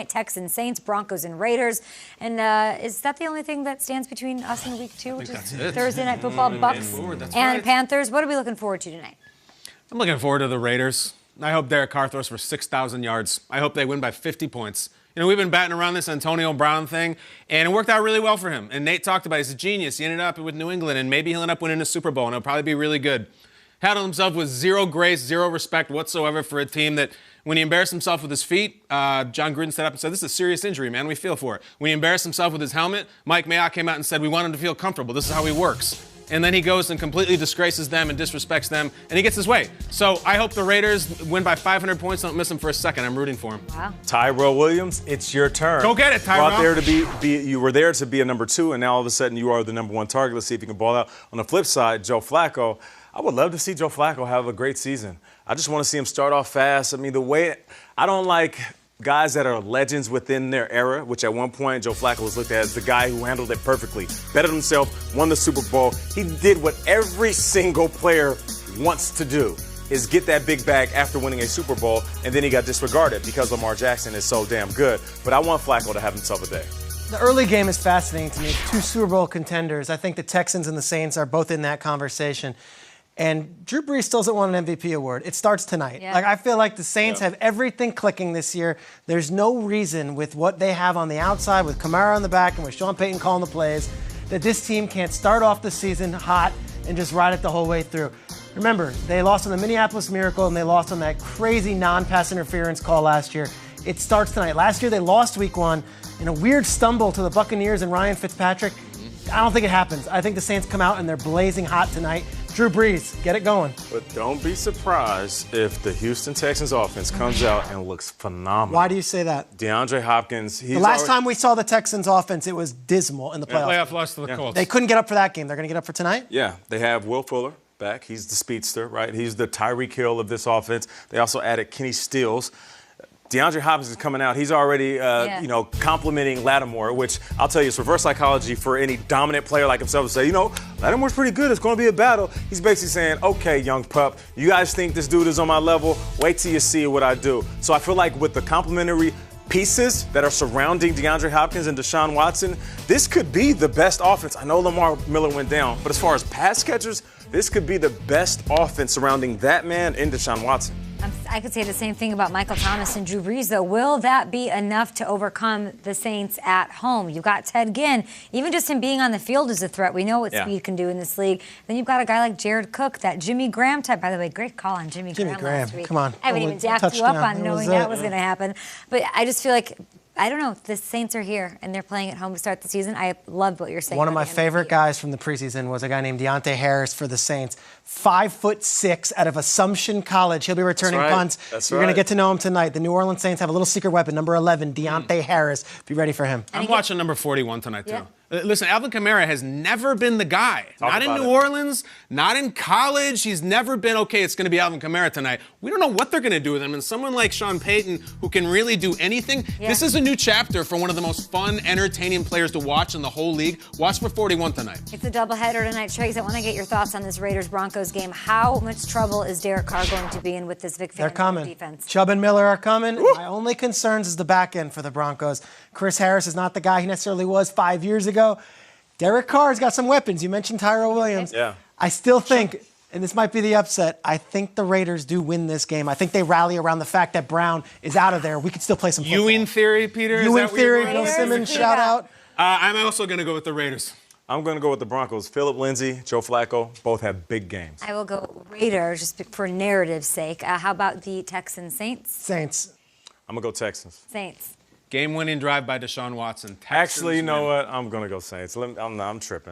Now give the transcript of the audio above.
Texans, Saints, Broncos, and Raiders. And is that the only thing that stands between us and week 2, which is Thursday Night Football, Bucks and Panthers? What are we looking forward to tonight? I'm looking forward to the Raiders. I hope Derek Carr throws for 6,000 yards. I hope they win by 50 points. You know, we've been batting around this Antonio Brown thing, and it worked out really well for him. And Nate talked about it. He's a genius. He ended up with New England, and maybe he'll end up winning a Super Bowl, and it'll probably be really good. Handled himself with zero grace, zero respect whatsoever for a team that, when he embarrassed himself with his feet, John Gruden stood up and said, "This is a serious injury, man. We feel for it." When he embarrassed himself with his helmet, Mike Mayock came out and said, "We want him to feel comfortable. This is how he works." And then he goes and completely disgraces them and disrespects them, and he gets his way. So I hope the Raiders win by 500 points. Don't miss him for a second. I'm rooting for him. Wow. Tyrell Williams, it's your turn. Go get it, Tyrell. Out there to be you were there to be a number 2, and now all of a sudden you are the number 1 target. Let's see if you can ball out. On the flip side, Joe Flacco. I would love to see Joe Flacco have a great season. I just want to see him start off fast. I mean, I don't like guys that are legends within their era, which at one point Joe Flacco was looked at as the guy who handled it perfectly, bettered himself, won the Super Bowl. He did what every single player wants to do, is get that big bag after winning a Super Bowl, and then he got disregarded because Lamar Jackson is so damn good. But I want Flacco to have himself a day. The early game is fascinating to me. 2 Super Bowl contenders. I think the Texans and the Saints are both in that conversation. And Drew Brees still doesn't want an MVP award. It starts tonight. Yeah. Like, I feel like the Saints have everything clicking this year. There's no reason with what they have on the outside, with Kamara on the back and with Sean Payton calling the plays, that this team can't start off the season hot and just ride it the whole way through. Remember, they lost on the Minneapolis Miracle and they lost on that crazy non-pass interference call last year. It starts tonight. Last year they lost week 1 in a weird stumble to the Buccaneers and Ryan Fitzpatrick. I don't think it happens. I think the Saints come out and they're blazing hot tonight. Drew Brees, get it going. But don't be surprised if the Houston Texans offense comes out and looks phenomenal. Why do you say that? DeAndre Hopkins. The last time we saw the Texans offense, it was dismal in the playoffs. Playoff loss to the Colts. They couldn't get up for that game. They're going to get up for tonight? Yeah, they have Will Fuller back. He's the speedster, right? He's the Tyreek Hill of this offense. They also added Kenny Stills. DeAndre Hopkins is coming out. He's already, complimenting Lattimore, which I'll tell you is reverse psychology for any dominant player like himself to say, Lattimore's pretty good. It's going to be a battle. He's basically saying, okay, young pup, you guys think this dude is on my level? Wait till you see what I do. So I feel like with the complimentary pieces that are surrounding DeAndre Hopkins and Deshaun Watson, this could be the best offense. I know Lamar Miller went down, but as far as pass catchers, this could be the best offense surrounding that man and Deshaun Watson. I could say the same thing about Michael Thomas and Drew Brees, though. Will that be enough to overcome the Saints at home? You've got Ted Ginn. Even just him being on the field is a threat. We know what speed can do in this league. Then you've got a guy like Jared Cook, that Jimmy Graham type. By the way, great call on Jimmy Graham last week. Come on. I haven't even dapped you up on knowing that was going to happen. But I just feel like, I don't know, the Saints are here, and they're playing at home to start the season. I loved what you're saying. One of my favorite guys from the preseason was a guy named Deontay Harris for the Saints. 5'6" out of Assumption College. He'll be returning punts. You're going to get to know him tonight. The New Orleans Saints have a little secret weapon, number 11, Deontay Harris. Be ready for him. I'm watching number 41 tonight, too. Listen, Alvin Kamara has never been the guy. Not in New Orleans, not in college. He's never been, okay, it's going to be Alvin Kamara tonight. We don't know what they're going to do with him. And someone like Sean Payton, who can really do anything, this is a new chapter for one of the most fun, entertaining players to watch in the whole league. Watch for 41 tonight. It's a doubleheader tonight. Trace, I want to get your thoughts on this Raiders-Broncos game. How much trouble is Derek Carr going to be in with this Vic Fangio defense? Chubb and Miller are coming. My only concerns is the back end for the Broncos. Chris Harris is not the guy he necessarily was 5 years ago. Derek Carr's got some weapons. You mentioned Tyrell Williams. Yeah. I still think, and this might be the upset, I think the Raiders do win this game. I think they rally around the fact that Brown is out of there. We could still play some football. Ewing theory, Peter? Ewing theory, Bill Simmons, shout out. I'm also going to go with the Raiders. I'm going to go with the Broncos. Phillip Lindsay, Joe Flacco, both have big games. I will go Raiders just for narrative's sake. How about the Texans Saints? Saints. I'm going to go Texans. Saints. Game-winning drive by Deshaun Watson. Texans Actually, you know what? I'm going to go Saints. I'm tripping.